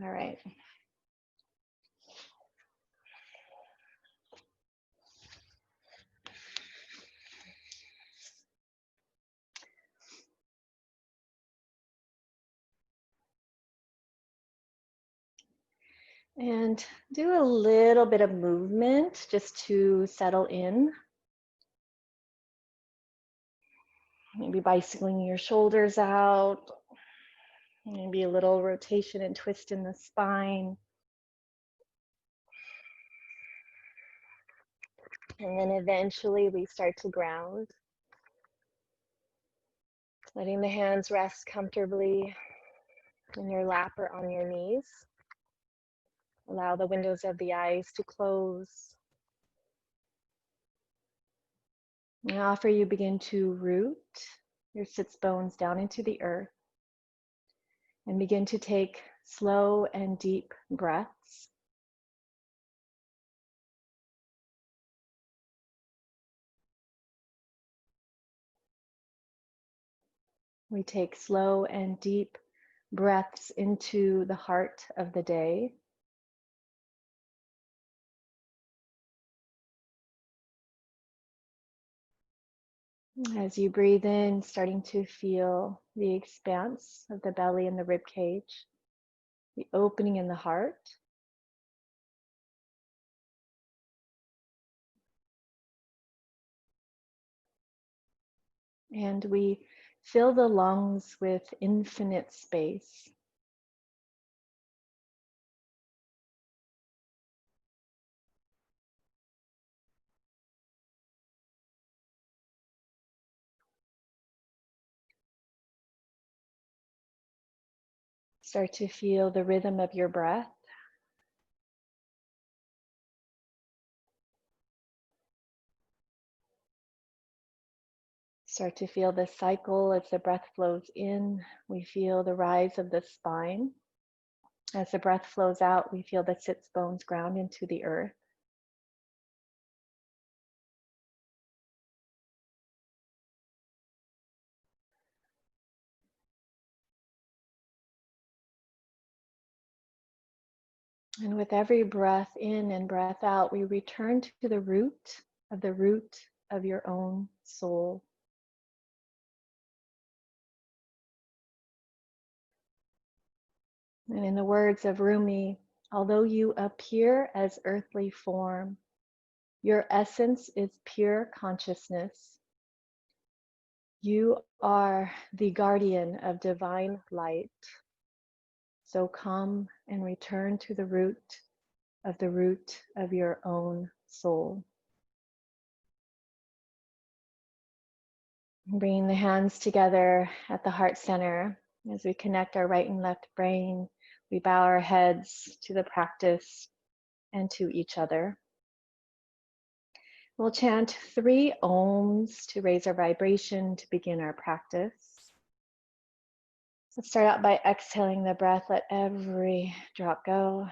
All right. And do a little bit of movement just to settle in. Maybe bicycling your shoulders out. Maybe a little rotation and twist in the spine. And then eventually we start to ground. Letting the hands rest comfortably in your lap or on your knees. Allow the windows of the eyes to close. And after you begin to root your sits bones down into the earth and begin to take slow and deep breaths. We take slow and deep breaths into the heart of the day. As you breathe in, starting to feel the expanse of the belly and the rib cage, the opening in the heart. And we fill the lungs with infinite space. Start to feel the rhythm of your breath. Start to feel the cycle as the breath flows in. We feel the rise of the spine. As the breath flows out, we feel the sits bones ground into the earth. And with every breath in and breath out, we return to the root of your own soul. And in the words of Rumi, although you appear as earthly form, your essence is pure consciousness. You are the guardian of divine light. So come and return to the root of your own soul. Bringing the hands together at the heart center as we connect our right and left brain. We bow our heads to the practice and to each other. We'll chant 3 ohms to raise our vibration to begin our practice. Let's start out by exhaling the breath. Let every drop go.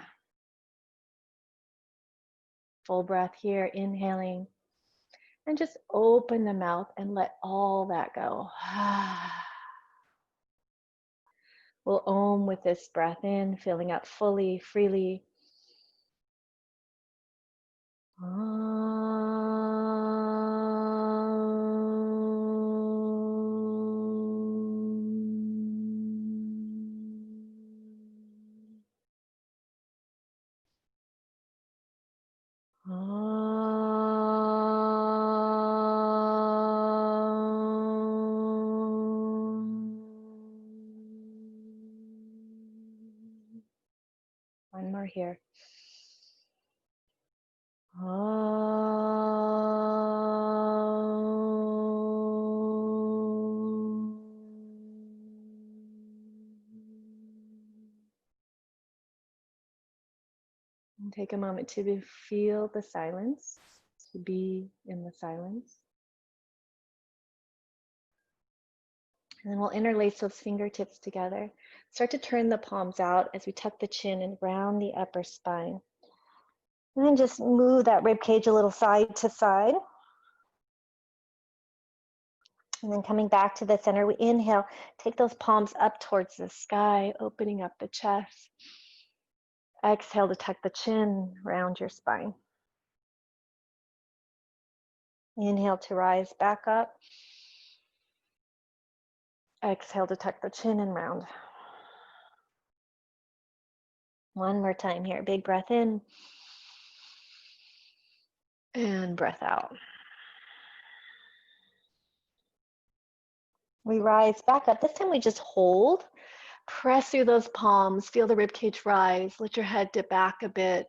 Full breath here, inhaling. And just open the mouth and let all that go. We'll om with this breath in, filling up fully, freely. One more here. And take a moment to feel the silence, to be in the silence. And then we'll interlace those fingertips together. Start to turn the palms out as we tuck the chin and round the upper spine. And then just move that rib cage a little side to side. And then coming back to the center, we inhale, take those palms up towards the sky, opening up the chest. Exhale to tuck the chin, round your spine. Inhale to rise back up. Exhale to tuck the chin and round. One more time here. Big breath in. And breath out. We rise back up. This time we just hold. Press through those palms. Feel the ribcage rise. Let your head dip back a bit.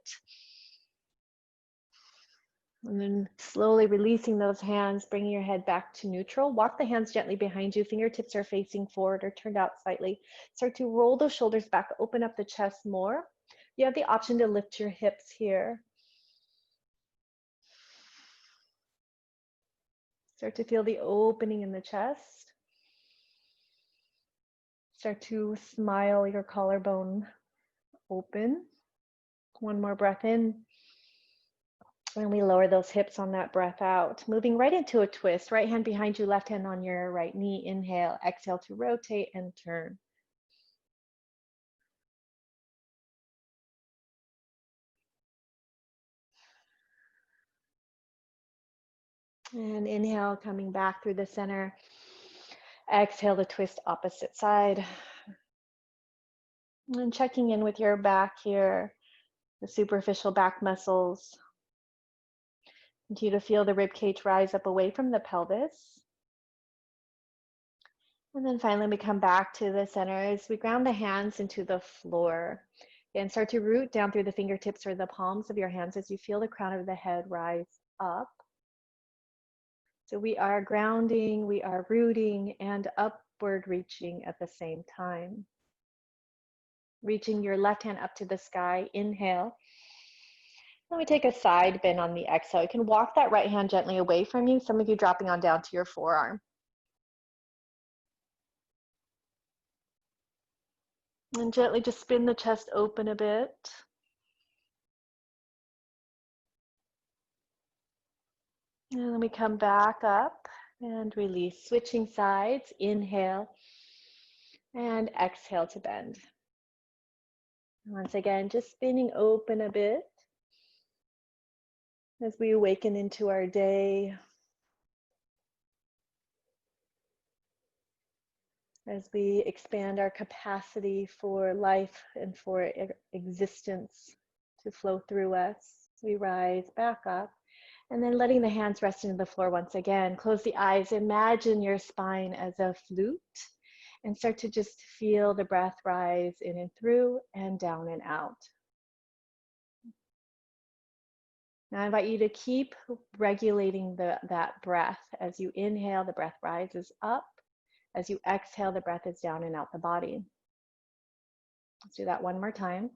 And then slowly releasing those hands, bringing your head back to neutral. Walk the hands gently behind you. Fingertips are facing forward or turned out slightly. Start to roll those shoulders back. Open up the chest more. You have the option to lift your hips here. Start to feel the opening in the chest. Start to smile, your collarbone open. One more breath in. And we lower those hips on that breath out. Moving right into a twist. Right hand behind you, left hand on your right knee. Inhale, exhale to rotate and turn. And inhale, coming back through the center. Exhale to twist opposite side. And checking in with your back here, the superficial back muscles. Continue to feel the rib cage rise up away from the pelvis. And then finally we come back to the center as we ground the hands into the floor. And start to root down through the fingertips or the palms of your hands as you feel the crown of the head rise up. So we are grounding, we are rooting, and upward reaching at the same time. Reaching your left hand up to the sky, inhale. Then we take a side bend on the exhale. You can walk that right hand gently away from you, some of you dropping on down to your forearm. And gently just spin the chest open a bit. And then we come back up and release. Switching sides, inhale and exhale to bend. Once again, just spinning open a bit as we awaken into our day, as we expand our capacity for life and for existence to flow through us. We rise back up and then letting the hands rest into the floor once again. Close the eyes, imagine your spine as a flute and start to just feel the breath rise in and through and down and out. Now I invite you to keep regulating that breath. As you inhale, the breath rises up. As you exhale, the breath is down and out the body. Let's do that one more time.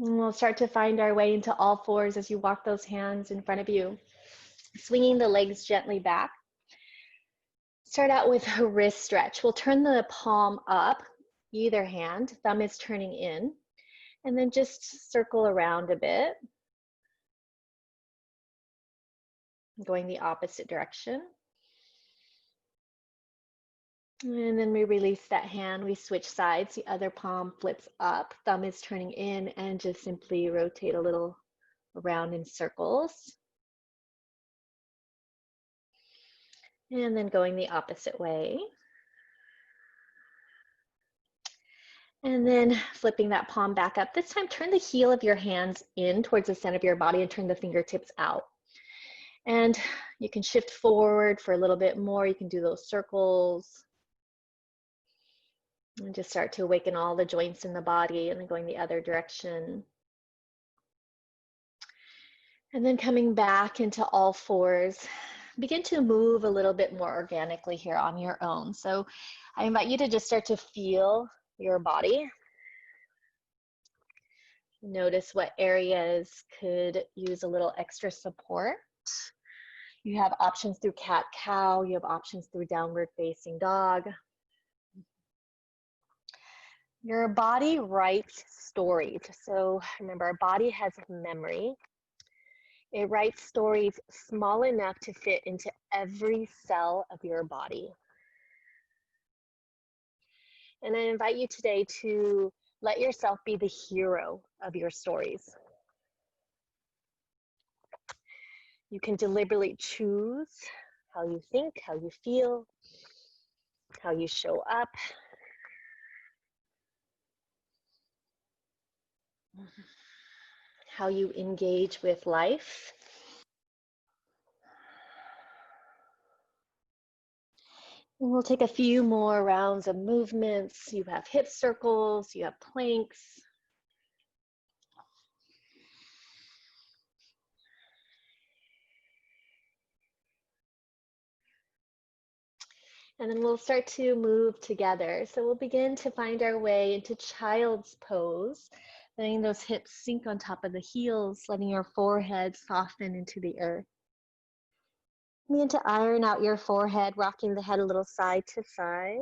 And we'll start to find our way into all fours as you walk those hands in front of you, swinging the legs gently back. Start out with a wrist stretch. We'll turn the palm up, either hand, thumb is turning in, and then just circle around a bit, going the opposite direction. And then we release that hand, we switch sides, the other palm flips up, thumb is turning in, and just simply rotate a little around in circles. And then going the opposite way. And then flipping that palm back up. This time, turn the heel of your hands in towards the center of your body and turn the fingertips out. And you can shift forward for a little bit more. You can do those circles. And just start to awaken all the joints in the body and then going the other direction. And then coming back into all fours. Begin to move a little bit more organically here on your own. So I invite you to just start to feel your body. Notice what areas could use a little extra support. You have options through cat-cow. You have options through downward facing dog. Your body writes stories. So remember, our body has memory. It writes stories small enough to fit into every cell of your body. And I invite you today to let yourself be the hero of your stories. You can deliberately choose how you think, how you feel, how you show up. How you engage with life. And we'll take a few more rounds of movements. You have hip circles, you have planks. And then we'll start to move together. So we'll begin to find our way into child's pose, letting those hips sink on top of the heels, letting your forehead soften into the earth. Begin to iron out your forehead, rocking the head a little side to side.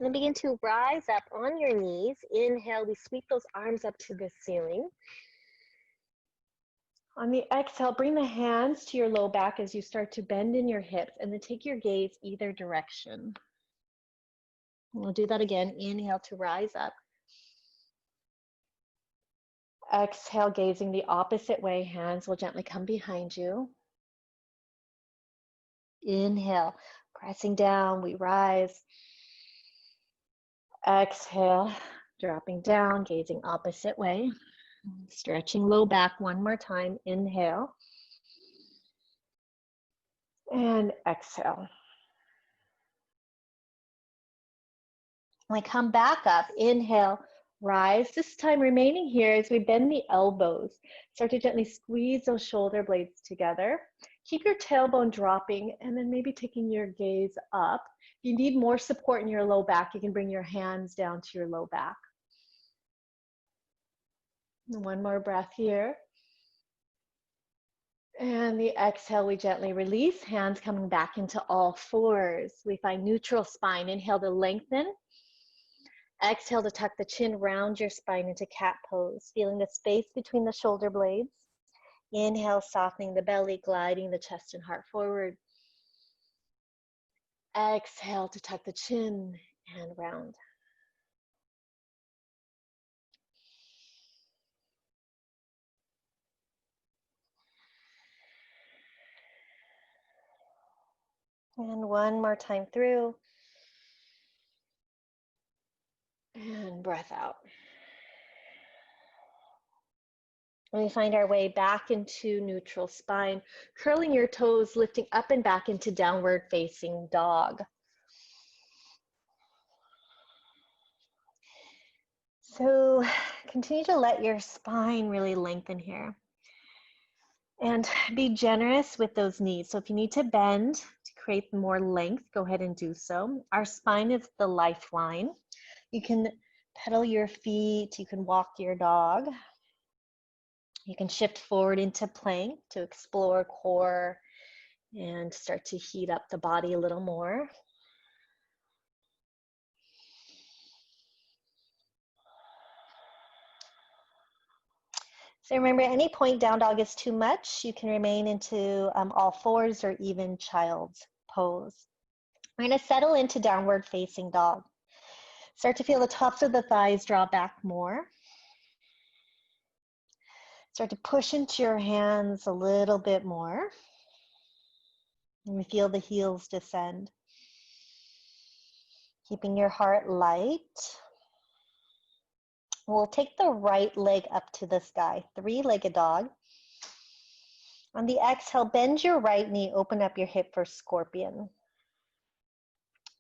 And then begin to rise up on your knees. Inhale, we sweep those arms up to the ceiling. On the exhale, bring the hands to your low back as you start to bend in your hips, and then take your gaze either direction. We'll do that again. Inhale to rise up. Exhale, gazing the opposite way. Hands will gently come behind you. Inhale, pressing down, we rise. Exhale, dropping down, gazing opposite way. Stretching low back one more time. Inhale. And exhale. When we come back up, inhale, rise. This time remaining here as we bend the elbows. Start to gently squeeze those shoulder blades together. Keep your tailbone dropping and then maybe taking your gaze up. If you need more support in your low back, you can bring your hands down to your low back. One more breath here. And the exhale, we gently release, hands coming back into all fours. We find neutral spine. Inhale to lengthen. Exhale to tuck the chin, round your spine into cat pose, feeling the space between the shoulder blades. Inhale, softening the belly, gliding the chest and heart forward. Exhale to tuck the chin and round. And one more time through. And breath out. And we find our way back into neutral spine, curling your toes, lifting up and back into downward facing dog. So continue to let your spine really lengthen here. And be generous with those knees. So if you need to bend to create more length, go ahead and do so. Our spine is the lifeline. You can pedal your feet, you can walk your dog. You can shift forward into plank to explore core and start to heat up the body a little more. So remember, any point down dog is too much. You can remain into all fours or even child's pose. We're going to settle into downward facing dog. Start to feel the tops of the thighs draw back more. Start to push into your hands a little bit more. And we feel the heels descend. Keeping your heart light. We'll take the right leg up to the sky, three-legged dog. On the exhale, bend your right knee, open up your hip for scorpion.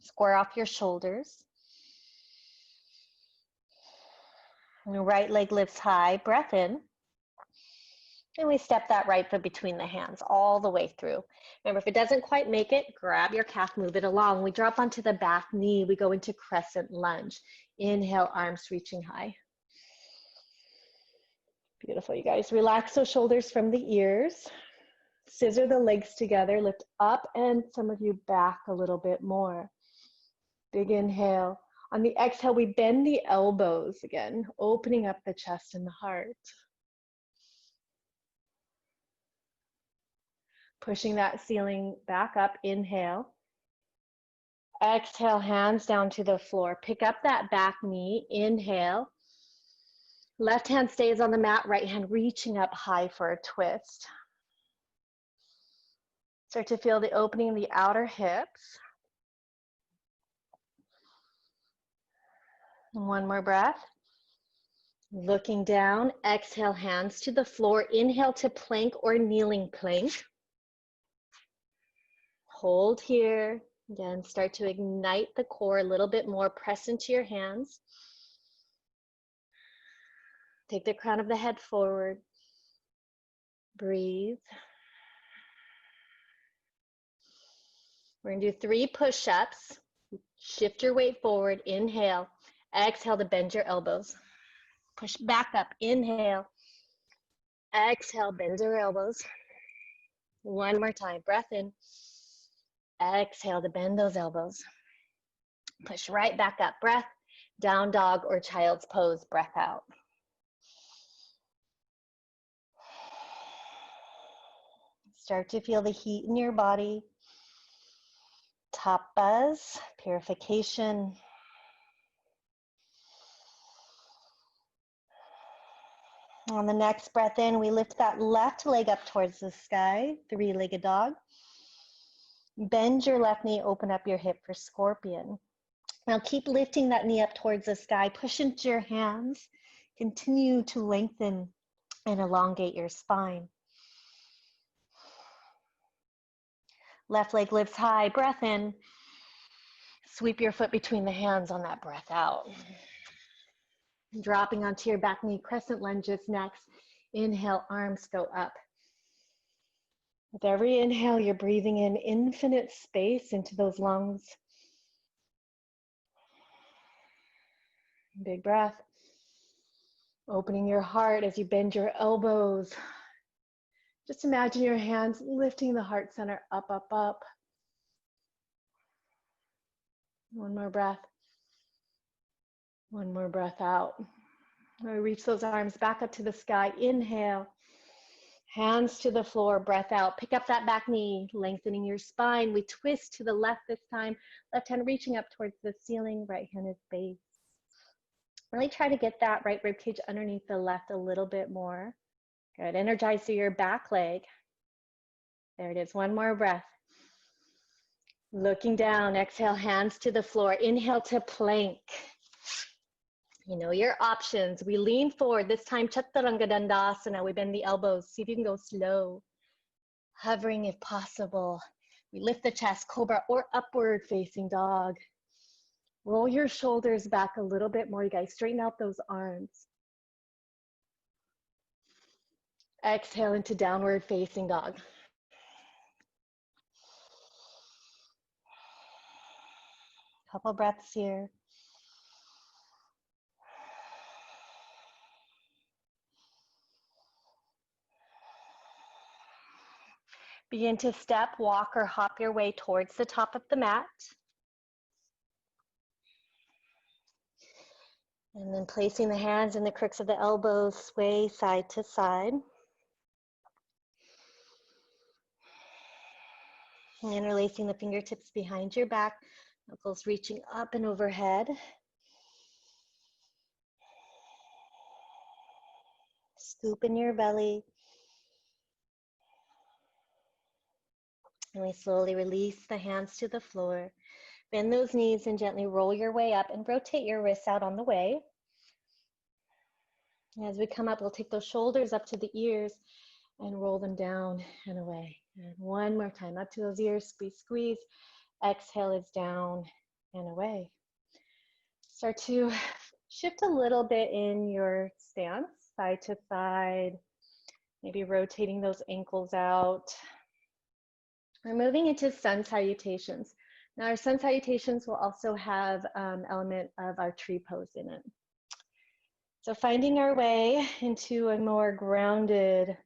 Square off your shoulders. And the right leg lifts high, breath in. And we step that right foot between the hands all the way through. Remember, if it doesn't quite make it, grab your calf, move it along. We drop onto the back knee, we go into crescent lunge. Inhale, arms reaching high. Beautiful, you guys. Relax those shoulders from the ears. Scissor the legs together, lift up and some of you back a little bit more. Big inhale. On the exhale, we bend the elbows again, opening up the chest and the heart. Pushing that ceiling back up, inhale. Exhale, hands down to the floor. Pick up that back knee, inhale. Left hand stays on the mat, right hand reaching up high for a twist. Start to feel the opening in the outer hips. One more breath. Looking down, exhale, hands to the floor. Inhale to plank or kneeling plank. Hold here. Again, start to ignite the core a little bit more. Press into your hands. Take the crown of the head forward. Breathe. We're going to do 3 push-ups. Shift your weight forward. Inhale. Exhale to bend your elbows. Push back up. Inhale. Exhale, bend your elbows. One more time. Breath in. Exhale to bend those elbows. Push right back up. Breath. Down dog or child's pose. Breath out. Start to feel the heat in your body. Top buzz, purification. On the next breath in, we lift that left leg up towards the sky, 3-legged dog. Bend your left knee, open up your hip for scorpion. Now keep lifting that knee up towards the sky, push into your hands. Continue to lengthen and elongate your spine. Left leg lifts high, breath in. Sweep your foot between the hands on that breath out. Dropping onto your back knee, crescent lunges next. Inhale, arms go up. With every inhale, you're breathing in infinite space into those lungs. Big breath. Opening your heart as you bend your elbows. Just imagine your hands lifting the heart center up, up, up. One more breath. One more breath out. Now reach those arms back up to the sky. Inhale. Hands to the floor, breath out. Pick up that back knee, lengthening your spine. We twist to the left this time. Left hand reaching up towards the ceiling, right hand is base. Really try to get that right rib cage underneath the left a little bit more. Good. Energize through your back leg. There it is. One more breath. Looking down, exhale, hands to the floor. Inhale to plank. You know your options. We lean forward. This time, Chaturanga Dandasana. We bend the elbows. See if you can go slow. Hovering if possible. We lift the chest, cobra or upward facing dog. Roll your shoulders back a little bit more, you guys. Straighten out those arms. Exhale into downward facing dog. Couple breaths here. Begin to step, walk, or hop your way towards the top of the mat. And then placing the hands in the crooks of the elbows, sway side to side. And interlacing the fingertips behind your back, knuckles reaching up and overhead. Scoop in your belly. And we slowly release the hands to the floor. Bend those knees and gently roll your way up and rotate your wrists out on the way. As we come up, we'll take those shoulders up to the ears and roll them down and away. And one more time, up to those ears, squeeze, squeeze. Exhale is down and away. Start to shift a little bit in your stance, side to side, maybe rotating those ankles out. We're moving into sun salutations. Now our sun salutations will also have element of our tree pose in it. So finding our way into a more grounded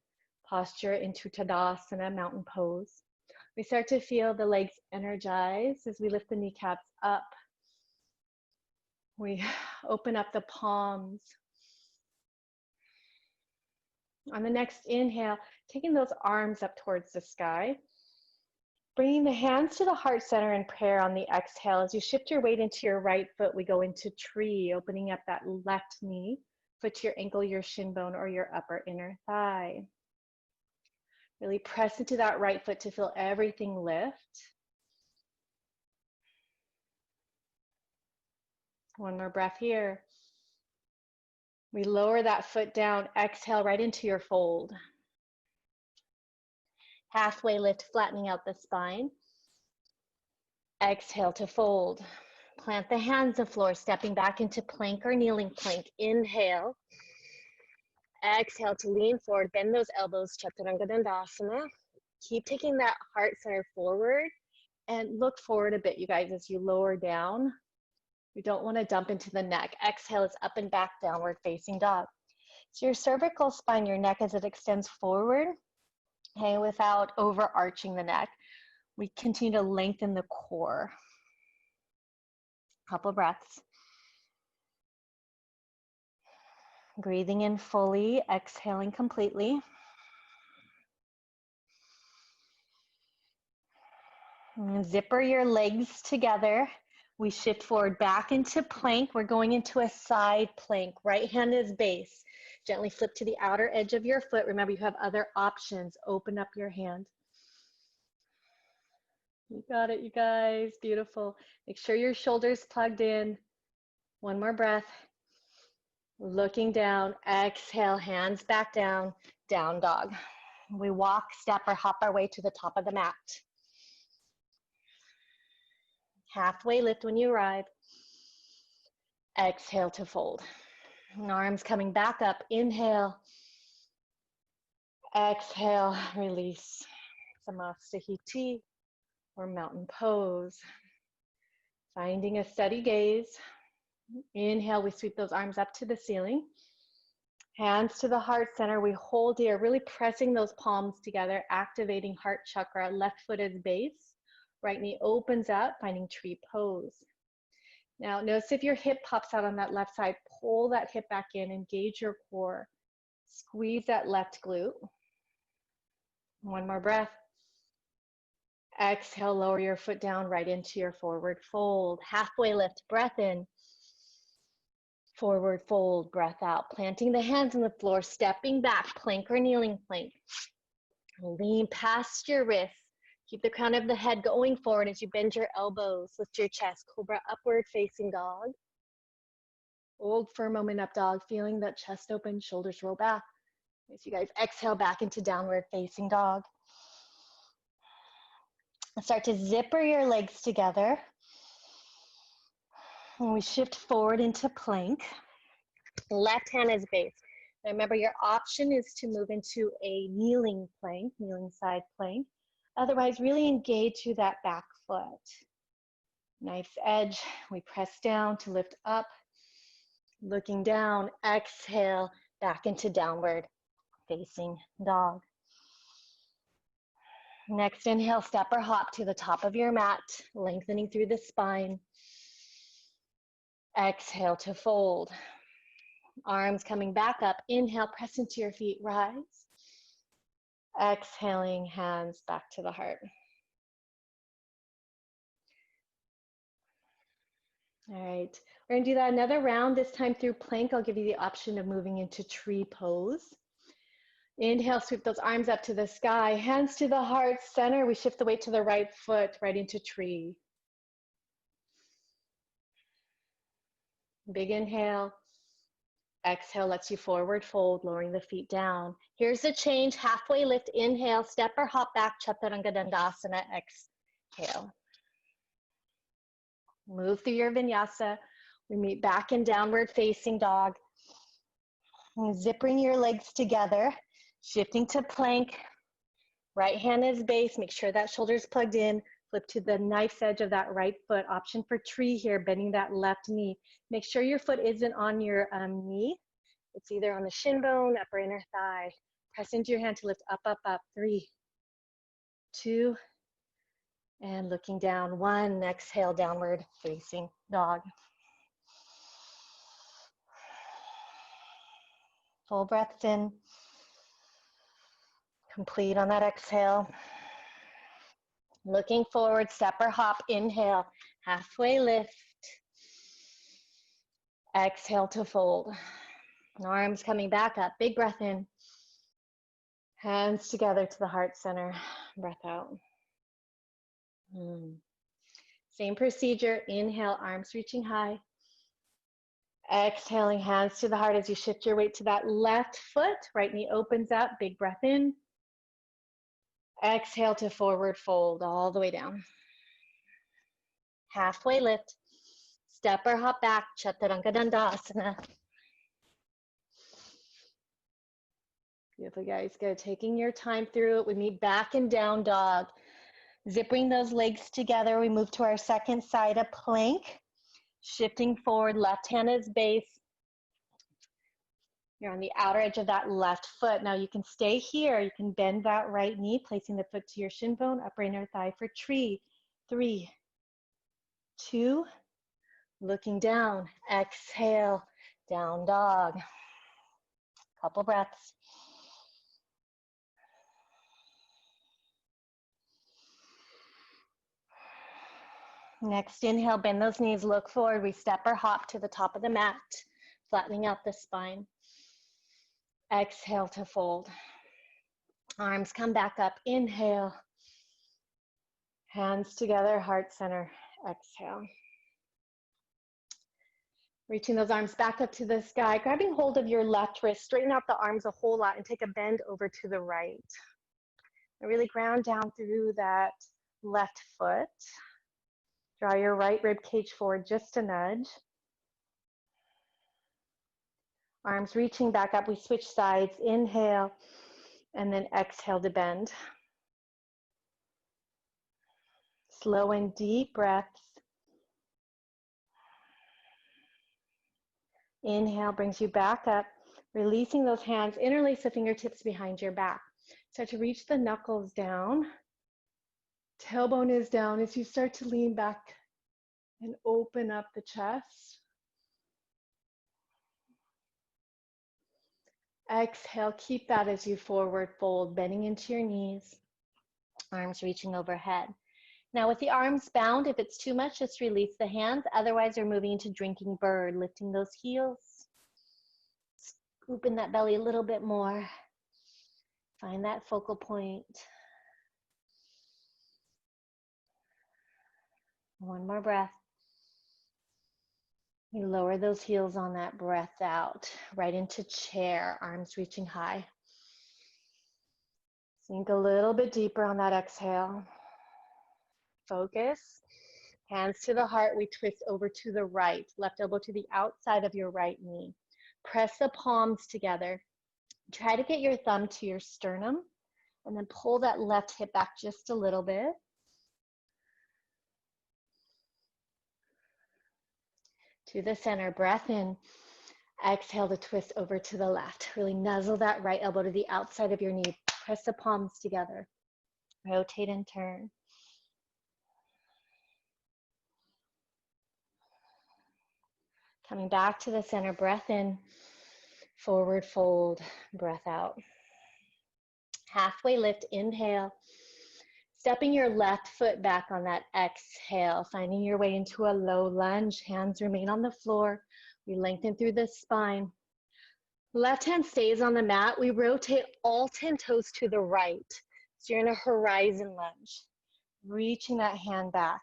posture, into Tadasana, mountain pose. We start to feel the legs energize as we lift the kneecaps up. We open up the palms. On the next inhale, taking those arms up towards the sky. Bringing the hands to the heart center in prayer on the exhale. As you shift your weight into your right foot, we go into tree, opening up that left knee, foot to your ankle, your shin bone, or your upper inner thigh. Really press into that right foot to feel everything lift. One more breath here. We lower that foot down, exhale right into your fold. Halfway lift, flattening out the spine. Exhale to fold. Plant the hands on the floor, stepping back into plank or kneeling plank. Inhale. Exhale to lean forward, bend those elbows, Chaturanga Dandasana. Keep taking that heart center forward and look forward a bit, you guys, as you lower down. We don't want to dump into the neck. Exhale is up and back, downward facing dog. So your cervical spine, your neck as it extends forward, okay, without overarching the neck. We continue to lengthen the core. Couple breaths. Breathing in fully, exhaling completely. Zipper your legs together. We shift forward back into plank. We're going into a side plank. Right hand is base. Gently flip to the outer edge of your foot. Remember, you have other options. Open up your hand. You got it, you guys. Beautiful. Make sure your shoulders plugged in. One more breath. Looking down. Exhale, hands back down. Down dog. We walk, step, or hop our way to the top of the mat. Halfway lift when you arrive. Exhale to fold. And arms coming back up. Inhale. Exhale, release. Samastahiti or mountain pose. Finding a steady gaze. Inhale, we sweep those arms up to the ceiling. Hands to the heart center. We hold here, really pressing those palms together, activating heart chakra. Left foot is base. Right knee opens up, finding tree pose. Now, notice if your hip pops out on that left side, pull that hip back in, engage your core. Squeeze that left glute. One more breath. Exhale, lower your foot down right into your forward fold. Halfway lift, breath in. Forward fold, breath out. Planting the hands on the floor, stepping back, plank or kneeling plank. Lean past your wrists. Keep the crown of the head going forward as you bend your elbows. Lift your chest, cobra upward facing dog. Hold for a moment up dog, feeling that chest open, shoulders roll back. As you guys exhale back into downward facing dog. Start to zipper your legs together. And we shift forward into plank. Left hand is base. Now remember, your option is to move into a kneeling plank, kneeling side plank. Otherwise, really engage through that back foot. Nice edge. We press down to lift up. Looking down, exhale, back into downward facing dog. Next inhale, step or hop to the top of your mat, lengthening through the spine. Exhale to fold. Arms coming back up. Inhale, press into your feet, rise. Exhaling, hands back to the heart. All right, we're gonna do that another round, this time through plank. I'll give you the option of moving into tree pose. Inhale, sweep those arms up to the sky, hands to the heart center. We shift the weight to the right foot, right into tree. Big inhale. Exhale lets you forward fold, lowering the feet down. Here's the change, halfway lift, inhale, step or hop back, Chaturanga Dandasana, exhale. Move through your vinyasa. We meet back in downward facing dog. Zippering your legs together, shifting to plank. Right hand is base, make sure that shoulder's plugged in. Flip to the knife's edge of that right foot. Option for tree here, bending that left knee. Make sure your foot isn't on your knee. It's either on the shin bone, upper inner thigh. Press into your hand to lift up, up, up. 3, 2, and looking down. 1, exhale, downward facing dog. Full breaths in. Complete on that exhale. Looking forward, step or hop, inhale, halfway lift. Exhale to fold. Arms coming back up, big breath in. Hands together to the heart center, breath out. Same procedure, inhale, arms reaching high. Exhaling, hands to the heart as you shift your weight to that left foot. Right knee opens up, big breath in. Exhale to forward fold all the way down. Halfway lift. Step or hop back, Chaturanga Dandasana. Beautiful, guys. Good. Taking your time through it with me, back and down dog. Zipping those legs together, we move to our second side of plank. Shifting forward, left hand is base. You're on the outer edge of that left foot. Now you can stay here. You can bend that right knee, placing the foot to your shin bone, upper inner thigh for tree. 3, 2, looking down. Exhale, down dog. Couple breaths. Next inhale, bend those knees, look forward. We step or hop to the top of the mat, flattening out the spine. Exhale to fold. Arms come back up. Inhale. Hands together, heart center. Exhale. Reaching those arms back up to the sky, grabbing hold of your left wrist, straighten out the arms a whole lot and take a bend over to the right. And really ground down through that left foot. Draw your right rib cage forward just a nudge. Arms reaching back up, we switch sides. Inhale, and then exhale to bend. Slow and deep breaths. Inhale brings you back up, releasing those hands, interlace the fingertips behind your back. Start to reach the knuckles down. Tailbone is down as you start to lean back and open up the chest. Exhale, keep that as you forward fold, bending into your knees, arms reaching overhead. Now with the arms bound, if it's too much, just release the hands. Otherwise, you're moving into drinking bird, lifting those heels, scooping that belly a little bit more. Find that focal point. One more breath. You lower those heels on that breath out, right into chair, arms reaching high. Sink a little bit deeper on that exhale. Focus. Hands to the heart, we twist over to the right, left elbow to the outside of your right knee. Press the palms together. Try to get your thumb to your sternum, and then pull that left hip back just a little bit. To the center, breath in. Exhale to twist over to the left. Really nuzzle that right elbow to the outside of your knee. Press the palms together. Rotate and turn. Coming back to the center, breath in, forward fold, breath out. Halfway lift, inhale. Stepping your left foot back on that exhale, finding your way into a low lunge. Hands remain on the floor. We lengthen through the spine. Left hand stays on the mat. We rotate all 10 toes to the right. So you're in a horizon lunge. Reaching that hand back.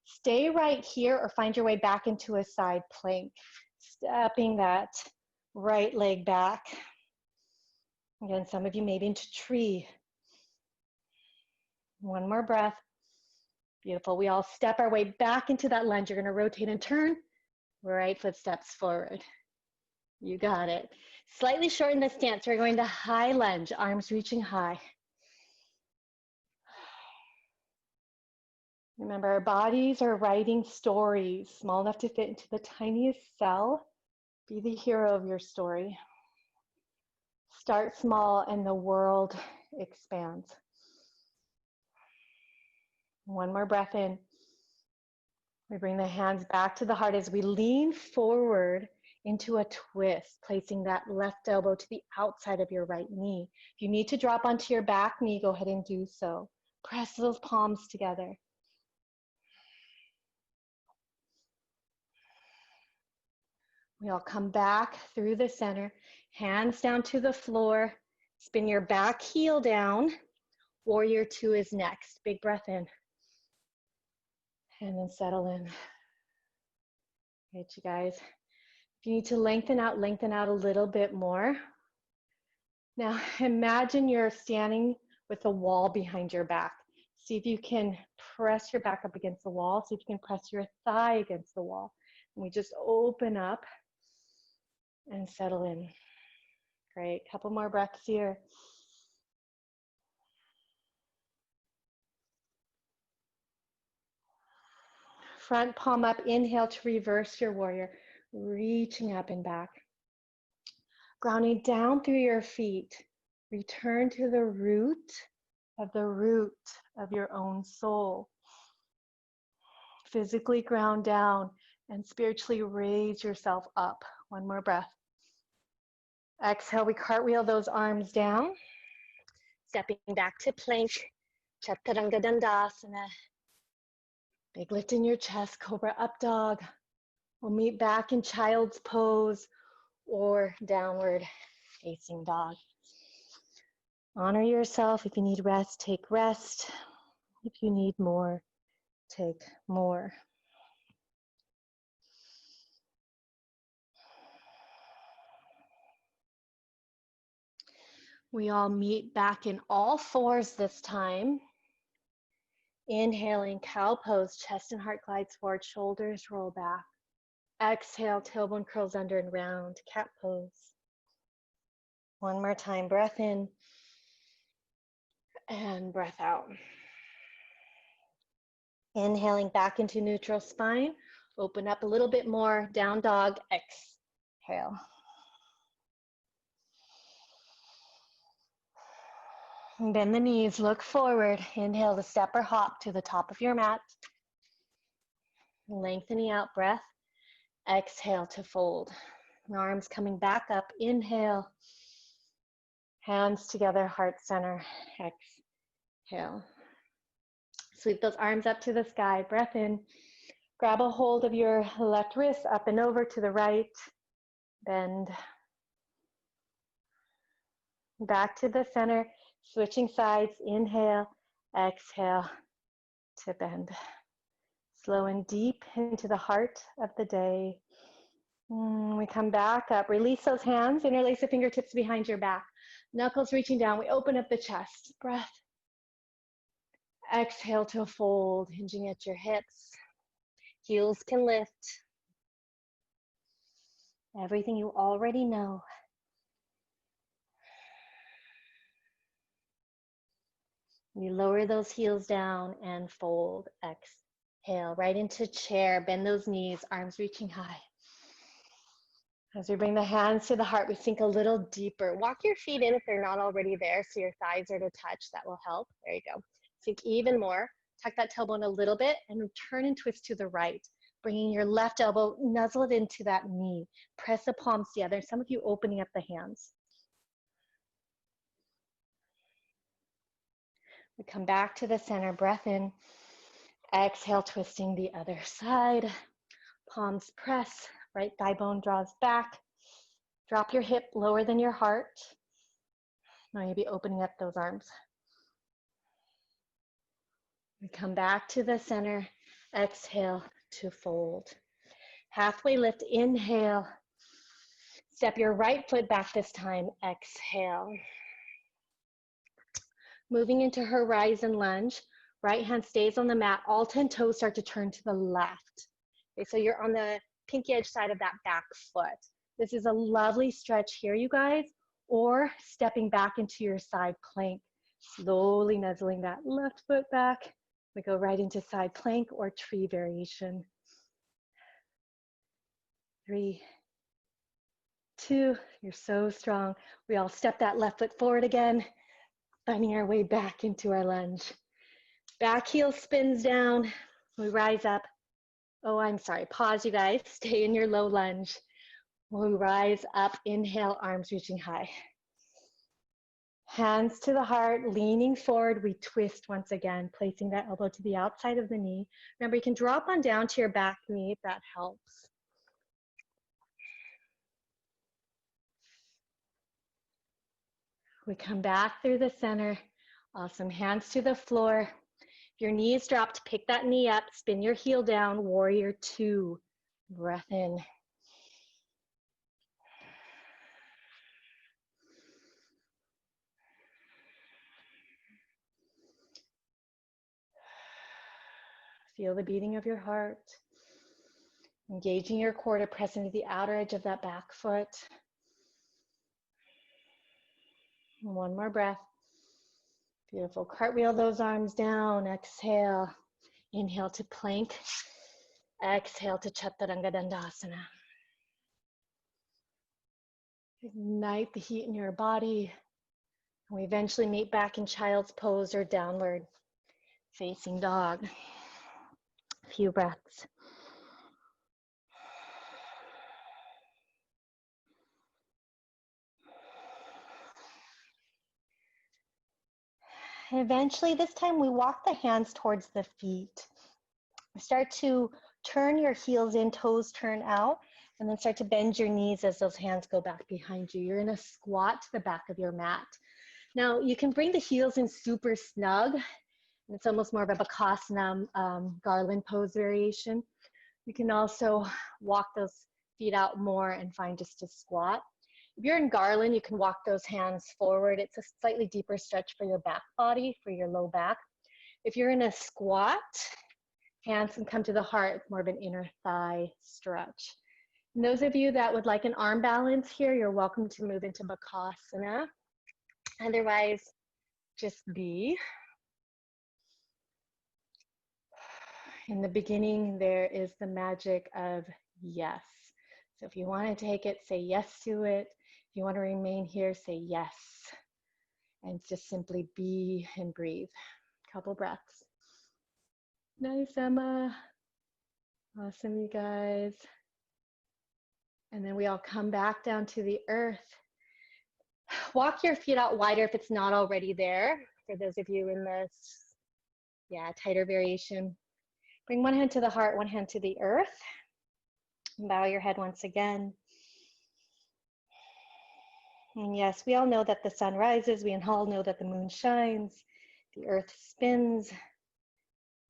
Stay right here or find your way back into a side plank. Stepping that right leg back. Again, some of you maybe into tree. One more breath. Beautiful. We all step our way back into that lunge. You're going to rotate and turn. Right foot steps forward. You got it. Slightly shorten the stance. We're going to high lunge, arms reaching high. Remember, our bodies are writing stories, small enough to fit into the tiniest cell. Be the hero of your story. Start small and the world expands. One more breath in. We bring the hands back to the heart as we lean forward into a twist, placing that left elbow to the outside of your right knee. If you need to drop onto your back knee, go ahead and do so. Press those palms together. We'll come back through the center, hands down to the floor, spin your back heel down. Warrior two is next. Big breath in. And then settle in. Great, you guys. If you need to lengthen out a little bit more. Now imagine you're standing with a wall behind your back. See if you can press your back up against the wall. See if you can press your thigh against the wall. And we just open up and settle in. Great, couple more breaths here. Front palm up, inhale to reverse your warrior, reaching up and back. Grounding down through your feet. Return to the root of your own soul. Physically ground down and spiritually raise yourself up. One more breath. Exhale, we cartwheel those arms down. Stepping back to plank, Chaturanga Dandasana. Big lift in your chest, Cobra Up Dog. We'll meet back in Child's Pose or Downward Facing Dog. Honor yourself. If you need rest, take rest. If you need more, take more. We all meet back in all fours this time. Inhaling, cow pose, chest and heart glides forward, shoulders roll back. Exhale, tailbone curls under and round, cat pose. One more time, breath in and breath out. Inhaling back into neutral spine. Open up a little bit more, down dog, exhale. Bend the knees, look forward. Inhale to step or hop to the top of your mat. Lengthening out breath. Exhale to fold. Arms coming back up. Inhale. Hands together, heart center. Exhale. Sweep those arms up to the sky. Breath in. Grab a hold of your left wrist up and over to the right. Bend. Back to the center. Switching sides, inhale, exhale to bend. Slow and deep into the heart of the day. We come back up, release those hands, interlace the fingertips behind your back. Knuckles reaching down, we open up the chest. Breath. Exhale to fold, hinging at your hips. Heels can lift. Everything you already know. We lower those heels down and fold. Exhale, right into chair. Bend those knees, arms reaching high. As we bring the hands to the heart, we sink a little deeper. Walk your feet in if they're not already there, so your thighs are to touch. That will help. There you go. Sink even more. Tuck that tailbone a little bit and turn and twist to the right. Bringing your left elbow, nuzzle it into that knee. Press the palms together. Some of you opening up the hands. We come back to the center, breath in, exhale, twisting the other side. Palms press, right thigh bone draws back. Drop your hip lower than your heart. Now you'll be opening up those arms. We come back to the center, exhale to fold. Halfway lift, inhale. Step your right foot back this time, exhale. Moving into horizon lunge, right hand stays on the mat, all 10 toes start to turn to the left. Okay, so you're on the pinky edge side of that back foot. This is a lovely stretch here, you guys, or stepping back into your side plank, slowly nuzzling that left foot back. We go right into side plank or tree variation. 3, 2, you're so strong. We all step that left foot forward again. Finding our way back into our lunge. Back heel spins down. We rise up. Oh, I'm sorry. Pause, you guys. Stay in your low lunge. We rise up, inhale, arms reaching high. Hands to the heart, leaning forward, we twist once again, placing that elbow to the outside of the knee. Remember, you can drop on down to your back knee if that helps. We come back through the center. Awesome, hands to the floor. If your knee is dropped, pick that knee up, spin your heel down, warrior two. Breath in. Feel the beating of your heart. Engaging your core to press into the outer edge of that back foot. One more breath. Beautiful. Cartwheel those arms down. Exhale. Inhale to plank. Exhale to Chaturanga Dandasana. Ignite the heat in your body. And we eventually meet back in child's pose or downward facing dog. A few breaths. Eventually, this time we walk the hands towards the feet. Start to turn your heels in, toes turn out, and then start to bend your knees as those hands go back behind you. You're in a squat to the back of your mat. Now, you can bring the heels in super snug. It's almost more of a Bakasana garland pose variation. You can also walk those feet out more and find just a squat. If you're in garland, you can walk those hands forward. It's a slightly deeper stretch for your back body, for your low back. If you're in a squat, hands can come to the heart. It's more of an inner thigh stretch. And those of you that would like an arm balance here, you're welcome to move into Bakasana. Otherwise, just be. In the beginning, there is the magic of yes. So if you want to take it, say yes to it. If you want to remain here, say yes. And just simply be and breathe. Couple breaths. Nice, Emma. Awesome, you guys. And then we all come back down to the earth. Walk your feet out wider if it's not already there. For those of you in this, tighter variation. Bring one hand to the heart, one hand to the earth. Bow your head once again. And yes, we all know that the sun rises. We all know that the moon shines. The earth spins.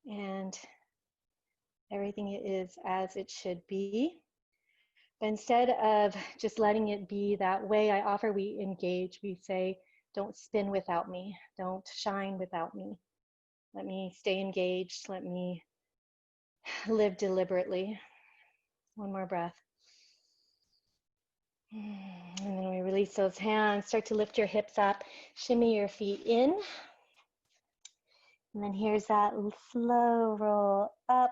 And everything is as it should be. But instead of just letting it be that way, I offer we engage. We say, don't spin without me. Don't shine without me. Let me stay engaged. Let me live deliberately. One more breath. And then we release those hands. Start to lift your hips up. Shimmy your feet in. And then here's that slow roll up.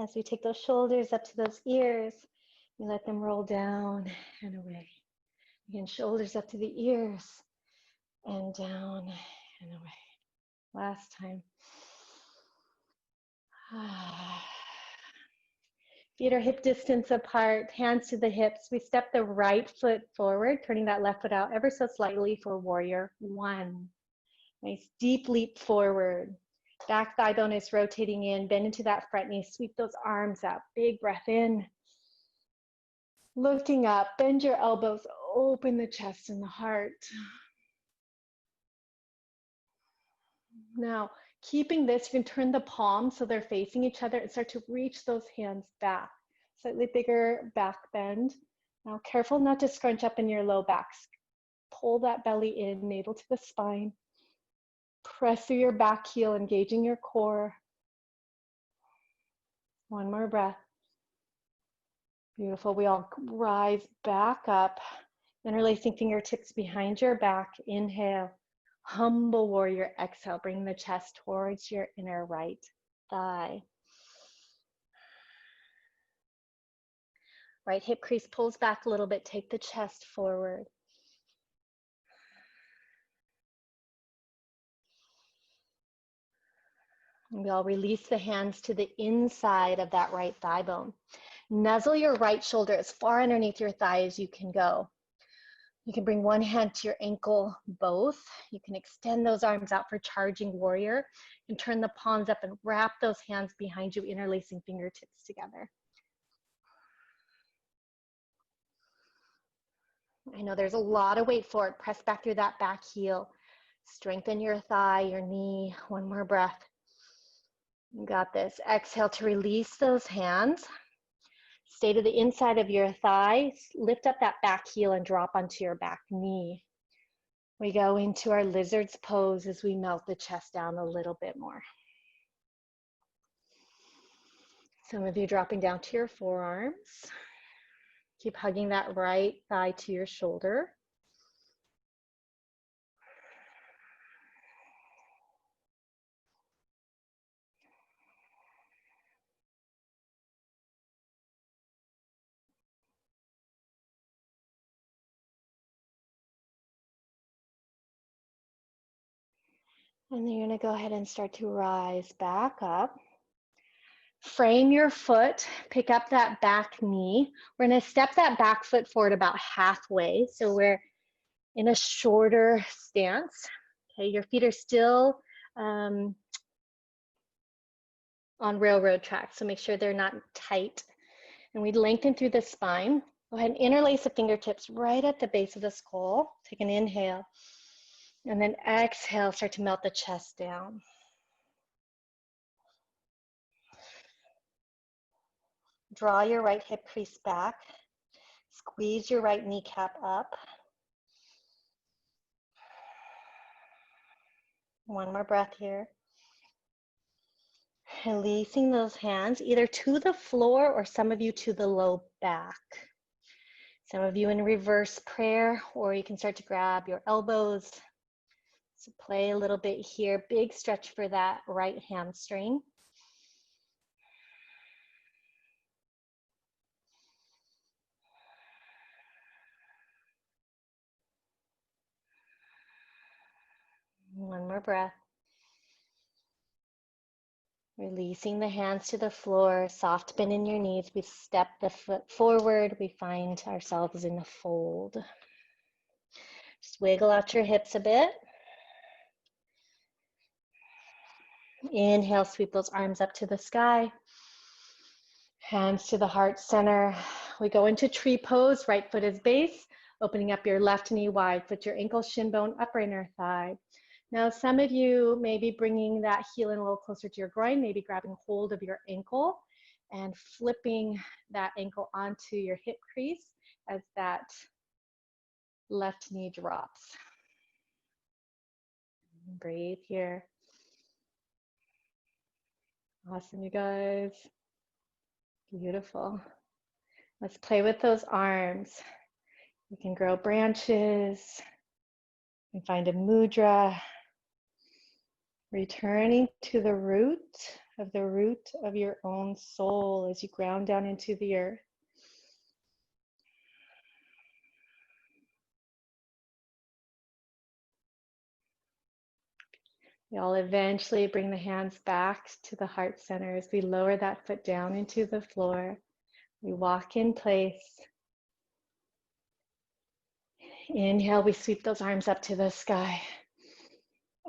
As we take those shoulders up to those ears, we let them roll down and away. Again, shoulders up to the ears and down and away. Last time. Feet are hip distance apart, hands to the hips. We step the right foot forward, turning that left foot out ever so slightly for warrior one. Nice deep leap forward. Back thigh bone is rotating in, bend into that front knee, sweep those arms up, big breath in. Looking up, bend your elbows, open the chest and the heart. Now, keeping this, you can turn the palms so they're facing each other and start to reach those hands back. Slightly bigger back bend. Now, careful not to scrunch up in your low back. Pull that belly in, navel to the spine. Press through your back heel, engaging your core. One more breath. Beautiful. We all rise back up. Interlacing fingertips behind your back. Inhale. Humble warrior. Exhale. Bring the chest towards your inner right thigh. Right hip crease pulls back a little bit. Take the chest forward. And we all release the hands to the inside of that right thigh bone. Nuzzle your right shoulder as far underneath your thigh as you can go. You can bring one hand to your ankle, both. You can extend those arms out for charging warrior and turn the palms up and wrap those hands behind you, interlacing fingertips together. I know there's a lot of weight forward. Press back through that back heel. Strengthen your thigh, your knee. One more breath. You got this. Exhale to release those hands. Stay to the inside of your thigh. Lift up that back heel and drop onto your back knee. We go into our lizard's pose as we melt the chest down a little bit more. Some of you dropping down to your forearms. Keep hugging that right thigh to your shoulder. And then you're going to go ahead and start to rise back up. Frame your foot, pick up that back knee. We're going to step that back foot forward about halfway. So we're in a shorter stance. Okay, your feet are still on railroad tracks, so make sure they're not tight. And we lengthen through the spine. Go ahead and interlace the fingertips right at the base of the skull. Take an inhale. And then exhale, start to melt the chest down. Draw your right hip crease back. Squeeze your right kneecap up. One more breath here. Releasing those hands either to the floor or some of you to the low back. Some of you in reverse prayer, or you can start to grab your elbows. So play a little bit here. Big stretch for that right hamstring. One more breath. Releasing the hands to the floor, soft bend in your knees. We step the foot forward. We find ourselves in a fold. Just wiggle out your hips a bit. Inhale, sweep those arms up to the sky. Hands to the heart center. We go into tree pose. Right foot is base. Opening up your left knee wide. Put your ankle, shin bone, upper inner thigh. Now, some of you may be bringing that heel in a little closer to your groin, maybe grabbing hold of your ankle and flipping that ankle onto your hip crease as that left knee drops. Breathe here. Awesome, you guys. Beautiful. Let's play with those arms. You can grow branches. You can find a mudra. Returning to the root of your own soul as you ground down into the earth. You'll eventually bring the hands back to the heart center as we lower that foot down into the floor. We walk in place. Inhale, we sweep those arms up to the sky.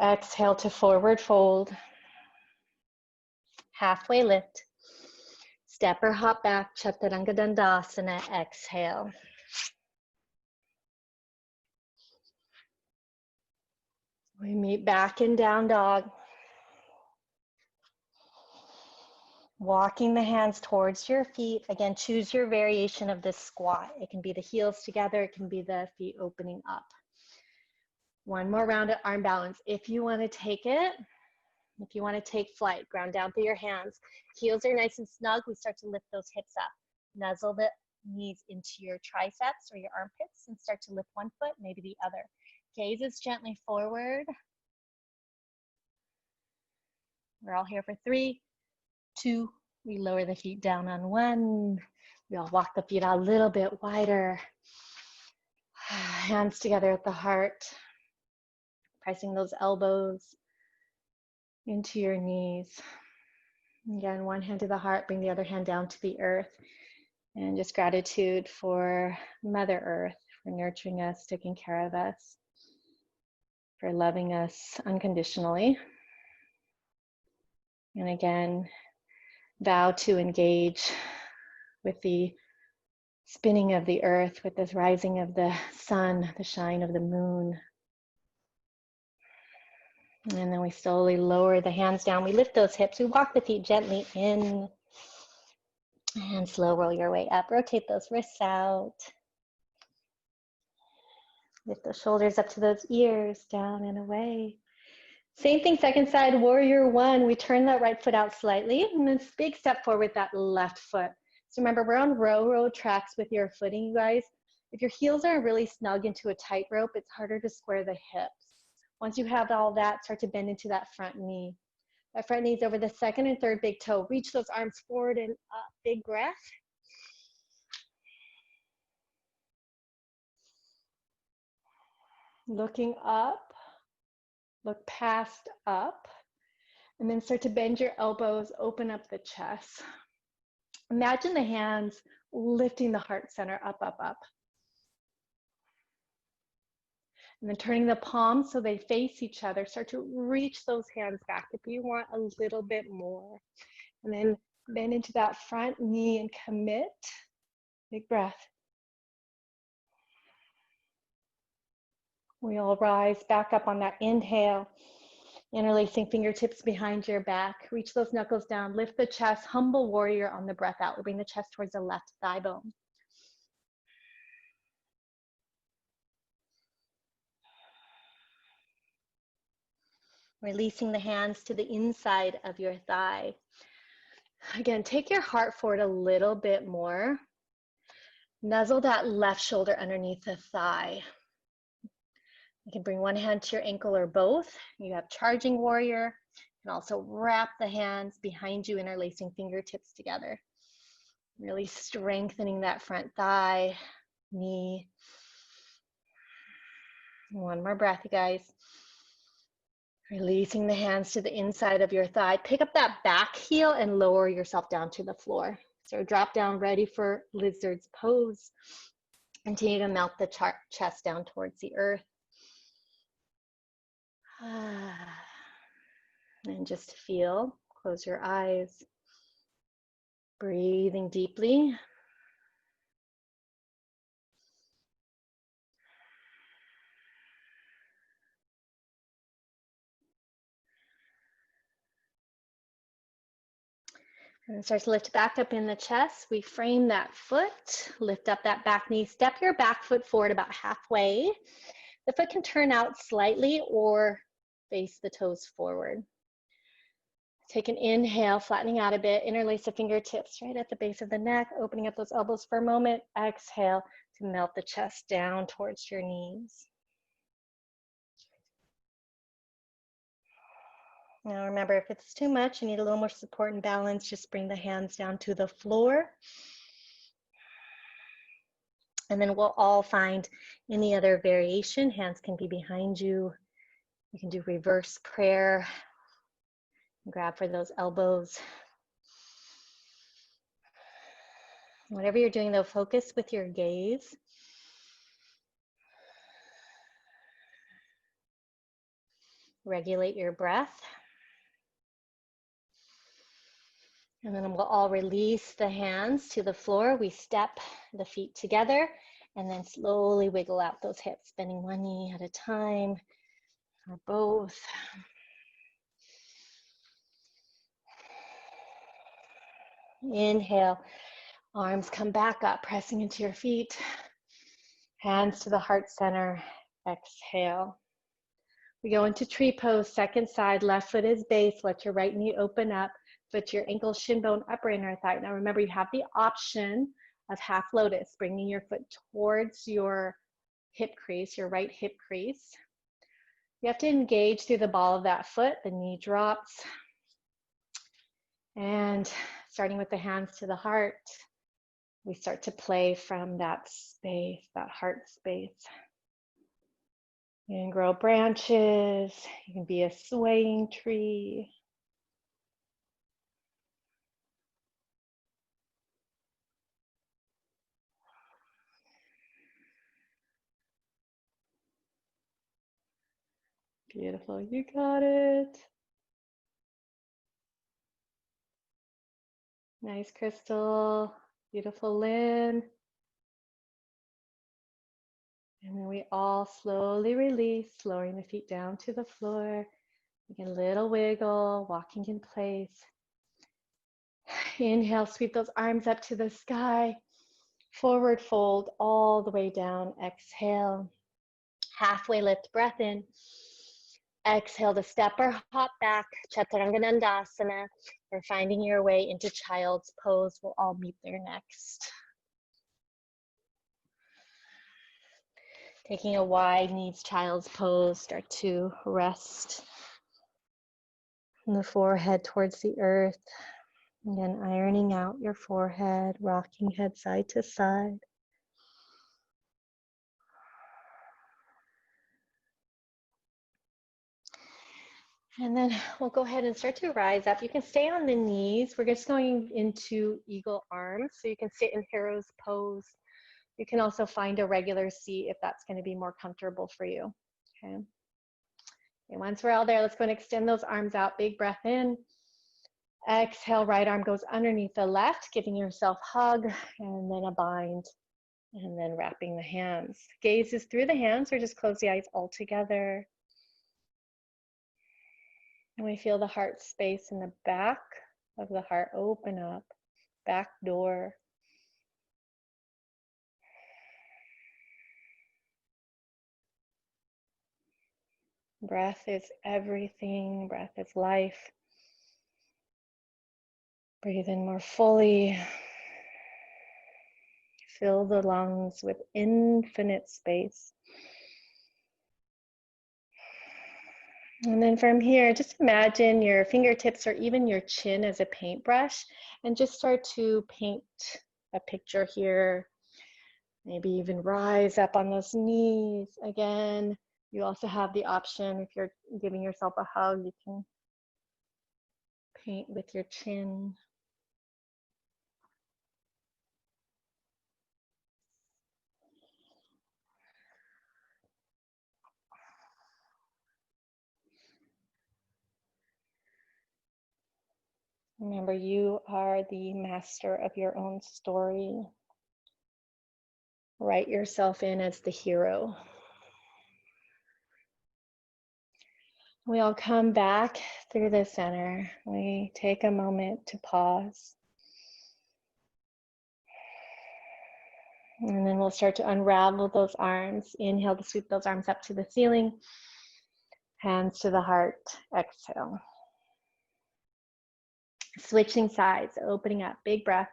Exhale to forward fold. Halfway lift. Step or hop back, Chaturanga Dandasana, exhale. We meet back in down dog. Walking the hands towards your feet. Again, choose your variation of this squat. It can be the heels together, it can be the feet opening up. One more round of arm balance. If you want to take it, if you want to take flight, ground down through your hands. Heels are nice and snug. We start to lift those hips up. Nuzzle the knees into your triceps or your armpits and start to lift one foot, maybe the other. Gazes gently forward. We're all here for 3, 2, we lower the feet down on 1. We all walk the feet out a little bit wider. Hands together at the heart. Pressing those elbows into your knees. Again, one hand to the heart, bring the other hand down to the earth. And just gratitude for Mother Earth, for nurturing us, taking care of us, for loving us unconditionally. And again, vow to engage with the spinning of the earth, with this rising of the sun, the shine of the moon. And then we slowly lower the hands down. We lift those hips. We walk the feet gently in. And slow roll your way up. Rotate those wrists out. Lift those shoulders up to those ears, down and away. Same thing, second side, warrior one. We turn that right foot out slightly, and then big step forward with that left foot. So remember, we're on row tracks with your footing, you guys. If your heels are really snug into a tight rope, it's harder to square the hips. Once you have all that, start to bend into that front knee. That front knee is over the second and third big toe. Reach those arms forward and up. Big breath. Looking up, look past up, and then start to bend your elbows, open up the chest. Imagine the hands lifting the heart center up, up, up. And then turning the palms so they face each other. Start to reach those hands back if you want a little bit more. And then bend into that front knee and commit. Big breath. We'll rise back up on that inhale. Interlacing fingertips behind your back. Reach those knuckles down. Lift the chest. Humble warrior on the breath out. We'll bring the chest towards the left thigh bone. Releasing the hands to the inside of your thigh. Again, take your heart forward a little bit more. Nuzzle that left shoulder underneath the thigh. You can bring one hand to your ankle or both. You have charging warrior. You can also wrap the hands behind you, interlacing fingertips together. Really strengthening that front thigh, knee. One more breath, you guys. Releasing the hands to the inside of your thigh. Pick up that back heel and lower yourself down to the floor. So drop down, ready for lizard's pose. Continue to melt the chest down towards the earth. And just feel, close your eyes, breathing deeply. And start to lift back up in the chest. We frame that foot, lift up that back knee, step your back foot forward about halfway. The foot can turn out slightly or face the toes forward. Take an inhale, flattening out a bit, interlace the fingertips right at the base of the neck, opening up those elbows for a moment. Exhale to melt the chest down towards your knees. Now remember, if it's too much, you need a little more support and balance, just bring the hands down to the floor. And then we'll all find any other variation. Hands can be behind you. You can do reverse prayer. Grab for those elbows. Whatever you're doing though, focus with your gaze. Regulate your breath. And then we'll all release the hands to the floor. We step the feet together and then slowly wiggle out those hips, bending one knee at a time or both. Inhale, arms come back up, pressing into your feet. Hands to the heart center. Exhale. We go into tree pose, second side, left foot is base. Let your right knee open up. Put your ankle, shin bone, upper inner thigh. Now remember, you have the option of half lotus, bringing your foot towards your hip crease, your right hip crease. You have to engage through the ball of that foot. The knee drops. And starting with the hands to the heart, we start to play from that space, that heart space. You can grow branches. You can be a swaying tree. Beautiful. You got it. Nice, Crystal. Beautiful, Lynn. And then we all slowly release, lowering the feet down to the floor. Again, a little wiggle, walking in place. Inhale, sweep those arms up to the sky. Forward fold all the way down. Exhale. Halfway lift, breath in. Exhale to step or hop back, Chaturanga Dandasana, or finding your way into Child's Pose. We'll all meet there next. Taking a wide knees Child's Pose, start to rest the forehead towards the earth. Again, ironing out your forehead, rocking head side to side. And then we'll go ahead and start to rise up. You can stay on the knees. We're just going into eagle arms. So you can sit in hero's pose. You can also find a regular seat if that's going to be more comfortable for you. Okay. And once we're all there, let's go and extend those arms out. Big breath in. Exhale, right arm goes underneath the left, giving yourself a hug, and then a bind, and then wrapping the hands. Gaze is through the hands, or just close the eyes all together. And we feel the heart space in the back of the heart open up, back door. Breath is everything, breath is life. Breathe in more fully. Fill the lungs with infinite space. And then from here, just imagine your fingertips or even your chin as a paintbrush and just start to paint a picture here. Maybe even rise up on those knees. Again, you also have the option, if you're giving yourself a hug, you can paint with your chin. Remember, you are the master of your own story. Write yourself in as the hero. We all come back through the center. We take a moment to pause. And then we'll start to unravel those arms. Inhale to sweep those arms up to the ceiling. Hands to the heart. Exhale. Switching sides, opening up, big breath.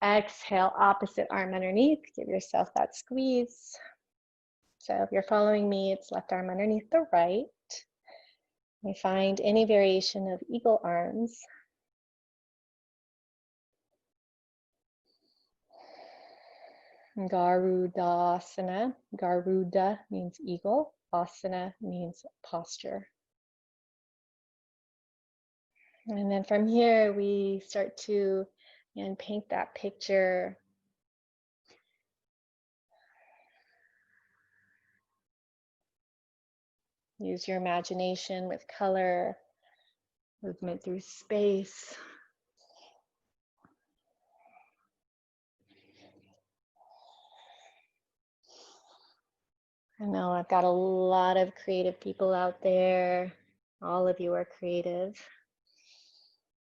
Exhale, opposite arm underneath. Give yourself that squeeze. So if you're following me, it's left arm underneath the right. We find any variation of eagle arms. Garudasana. Garuda means eagle. Asana means posture. And then from here, we start to paint that picture. Use your imagination with color, movement through space. I know I've got a lot of creative people out there. All of you are creative.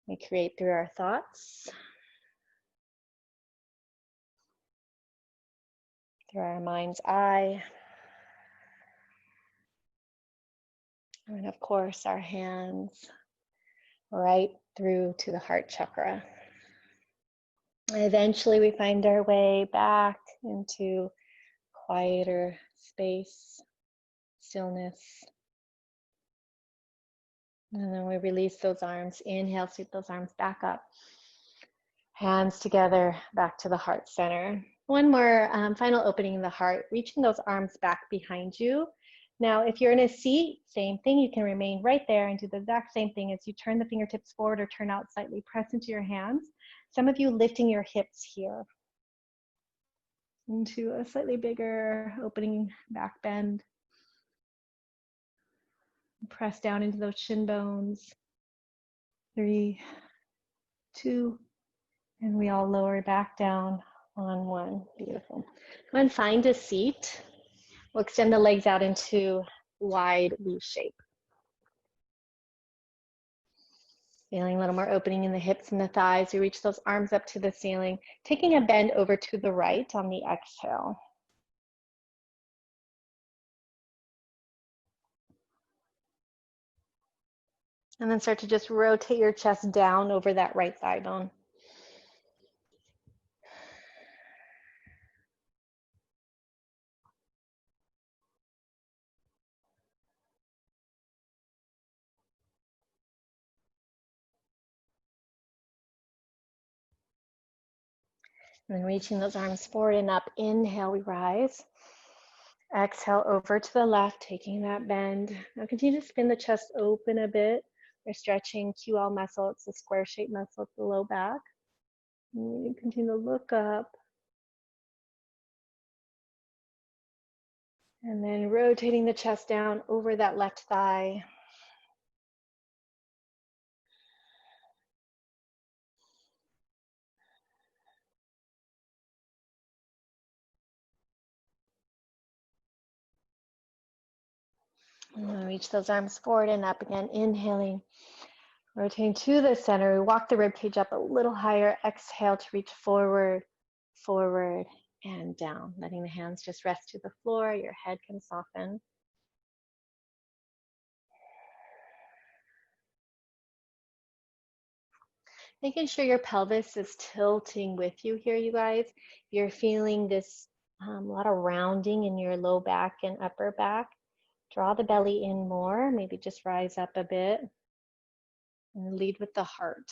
We create through our thoughts, through our mind's eye, and of course our hands right through to the heart chakra. Eventually we find our way back into quieter space, stillness. And then we release those arms. Inhale, sweep those arms back up. Hands together, back to the heart center. One more final opening in the heart, reaching those arms back behind you. Now, if you're in a seat, same thing. You can remain right there and do the exact same thing as you turn the fingertips forward or turn out slightly. Press into your hands. Some of you lifting your hips here into a slightly bigger opening back bend. Press down into those shin bones. 3, 2, and we all lower back down on 1. Beautiful. Go and find a seat. We'll extend the legs out into wide V shape. Feeling a little more opening in the hips and the thighs. We reach those arms up to the ceiling, taking a bend over to the right on the exhale. And then start to just rotate your chest down over that right thigh bone. And then reaching those arms forward and up. Inhale, we rise. Exhale over to the left, taking that bend. Now continue to spin the chest open a bit. We're stretching QL muscle. It's the square shaped muscle at the low back. And you continue to look up. And then rotating the chest down over that left thigh. And then reach those arms forward and up again. Inhaling, rotating to the center. We walk the rib cage up a little higher. Exhale to reach forward, forward, and down. Letting the hands just rest to the floor. Your head can soften. Making sure your pelvis is tilting with you here, you guys. You're feeling this a lot of rounding in your low back and upper back. Draw the belly in more, maybe just rise up a bit. And lead with the heart.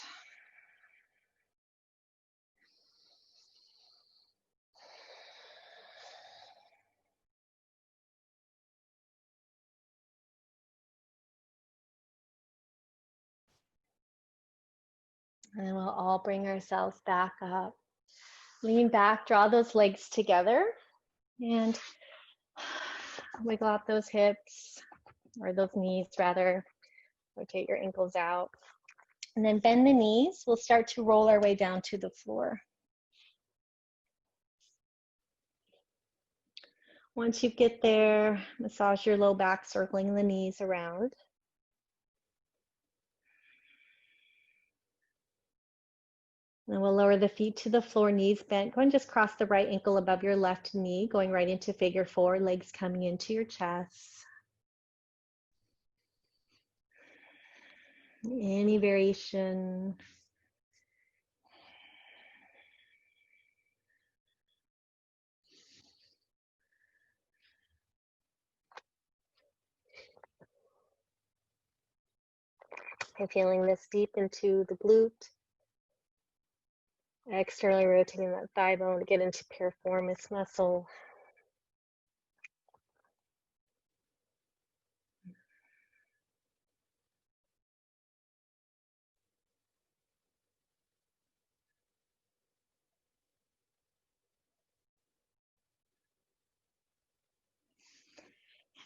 And then we'll all bring ourselves back up. Lean back, draw those legs together, and wiggle out those hips, or those knees rather. Rotate your ankles out. And then bend the knees. We'll start to roll our way down to the floor. Once you get there, massage your low back, circling the knees around. And we'll lower the feet to the floor, knees bent. Go and just cross the right ankle above your left knee, going right into figure 4, legs coming into your chest. Any variation. I'm feeling this deep into the glute. Externally rotating that thigh bone to get into piriformis muscle.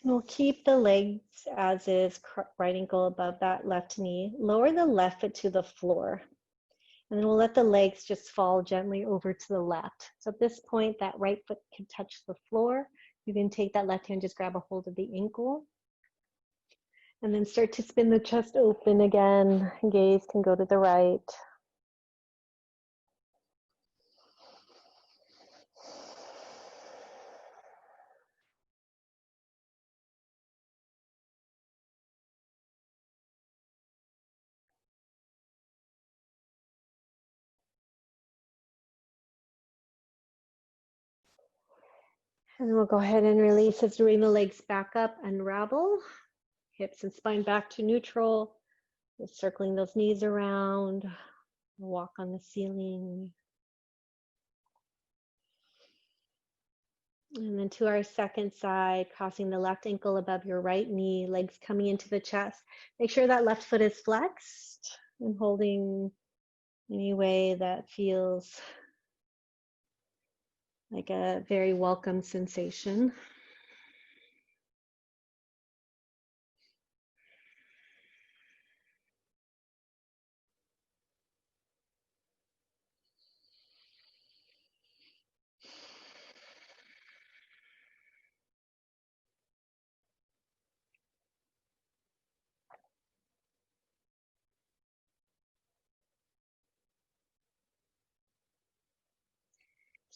And we'll keep the legs as is, right ankle above that left knee. Lower the left foot to the floor. And then we'll let the legs just fall gently over to the left. So at this point, that right foot can touch the floor. You can take that left hand, just grab a hold of the ankle. And then start to spin the chest open again. Gaze can go to the right. And we'll go ahead and release as we bring the legs back up, unravel. Hips and spine back to neutral. Just circling those knees around. Walk on the ceiling. And then to our second side, crossing the left ankle above your right knee, legs coming into the chest. Make sure that left foot is flexed and holding any way that feels like a very welcome sensation.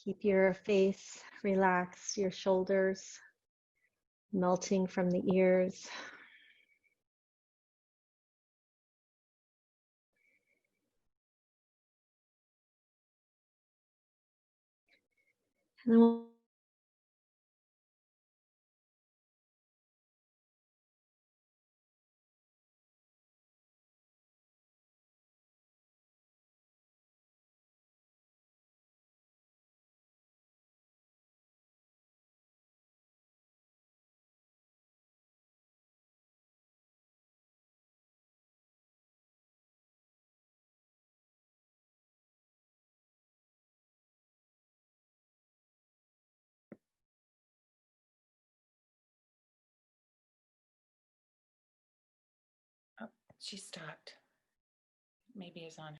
Keep your face relaxed, your shoulders melting from the ears. And then Oh, she stopped. Maybe it's on.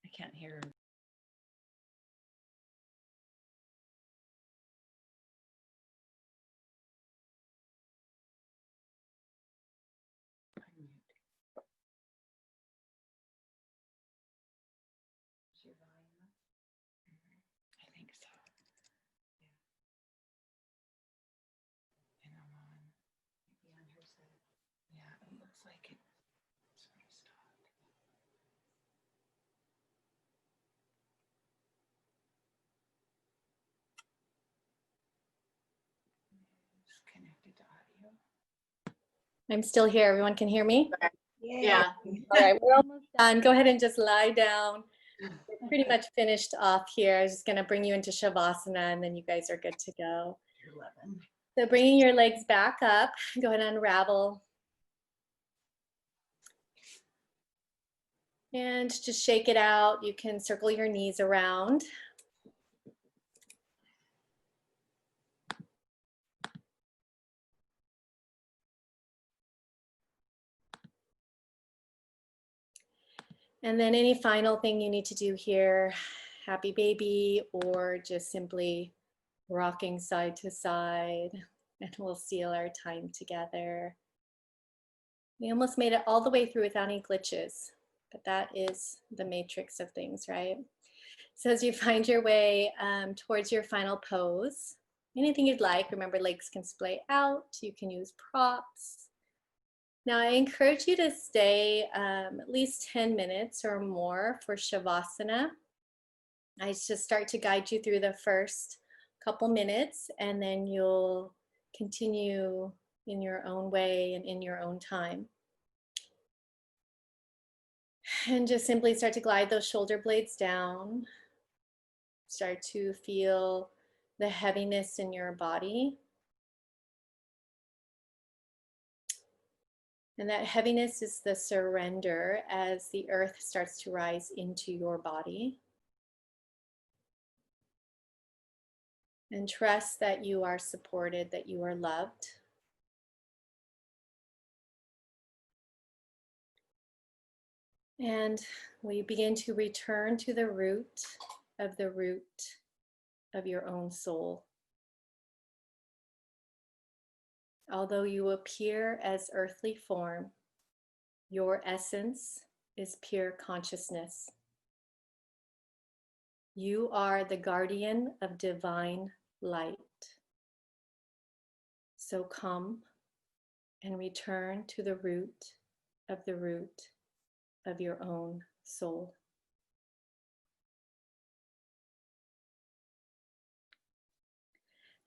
I can't hear her. I think so. Yeah. And I'm on. Maybe on her side. Yeah, it looks like it sort of stopped. It's connected to audio. I'm still here. Everyone can hear me? Yeah. All right, we're almost done. Go ahead and just lie down. We're pretty much finished off here. I was just going to bring you into Shavasana and then you guys are good to go. 11. So bringing your legs back up, go ahead and unravel. And just shake it out. You can circle your knees around. And then any final thing you need to do here, happy baby, or just simply rocking side to side, and we'll seal our time together. We almost made it all the way through without any glitches, but that is the matrix of things, right? So as you find your way towards your final pose, anything you'd like, remember legs can splay out, you can use props. Now I encourage you to stay at least 10 minutes or more for Shavasana. I just start to guide you through the first couple minutes and then you'll continue in your own way and in your own time. And just simply start to glide those shoulder blades down. Start to feel the heaviness in your body. And that heaviness is the surrender as the earth starts to rise into your body. And trust that you are supported, that you are loved. And we begin to return to the root of your own soul. Although you appear as earthly form, your essence is pure consciousness. You are the guardian of divine light. So come and return to the root of your own soul.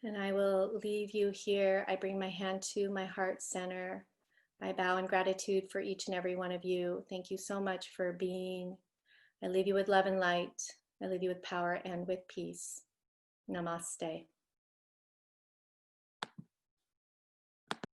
And I will leave you here. I bring my hand to my heart center. I bow in gratitude for each and every one of you. Thank you so much for being. I leave you with love and light. I leave you with power and with peace. Namaste.